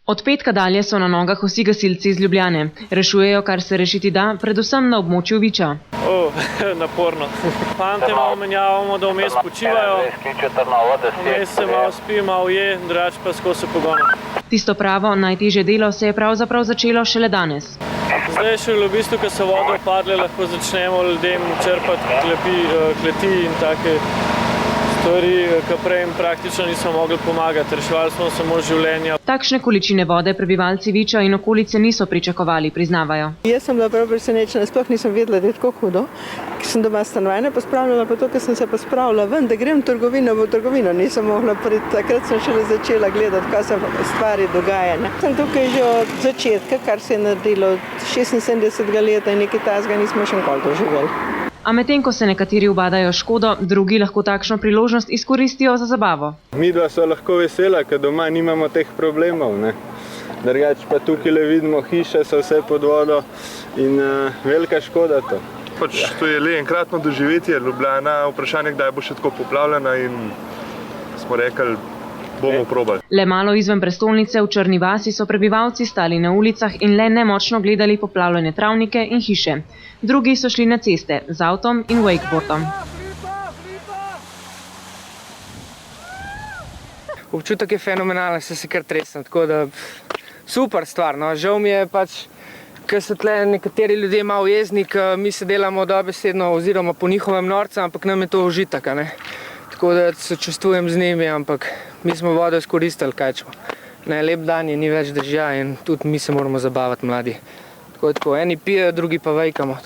Od petka dalje so na nogah vsi gasilci iz Ljubljane. Rešujejo, kar se rešiti da, predvsem na območju Viča. Naporno. Fante malo menjavamo, da vmes počivajo. Vmes se malo spi, malo je, drugače pa skozi pogono. Tisto pravo, najtežje delo se je pravzaprav začelo šele danes. Zdaj še v bistvu, ko so vode opadle, lahko začnemo ljudem črpati kleti in take stvari, ki prej jim praktično nismo mogli pomagati. Reševali smo samo življenja. Takšne količine vode prebivalci Viča in okolice niso pričakovali, priznavajo. Jaz sem bila prav presenečena, sploh nisem vedela, da je tako hudo. Ker sem doma stanovanje pospravljala, pa to, ker sem se pospravila ven, da grem v trgovino, nisem mogla priti. Takrat sem šele začela gledati, kaj se stvari dogaja. Sem tukaj že od začetka, kar se je naredilo od 76. leta in nekaj tasga nismo še nikoli doživeli. A medtem, ko se nekateri ubadajo škodo, drugi lahko takšno priložnost izkoristijo za zabavo. Midva so lahko vesela, ker doma nimamo teh problemov. Drugače pa tukaj le vidimo, hiše so vse pod vodo in velika škoda to. To je le enkratno doživetje Ljubljana, vprašanje, kdaj bo še tako poplavljena in smo rekli, bomo probali. Le malo izven prestolnice v Črni vasi so prebivalci stali na ulicah in le nemočno gledali poplavljene travnike in hiše. Drugi so šli na ceste z avtom in wakeboardom. Občutek je fenomenalen, se kar tresem, tako da super stvar. Žal mi je ker so tle nekateri ljudje malo jezni, mi se delamo dobesedno oziroma po njihovem norca, ampak nam je to užitek. Tako da se čustvujem z njimi, ampak mi smo vodo izkoristili, kaj čemo. Lep dan je, ni več dežja in tudi mi se moramo zabavati, mladi. Tako, eni pijejo, drugi pa vejkamo.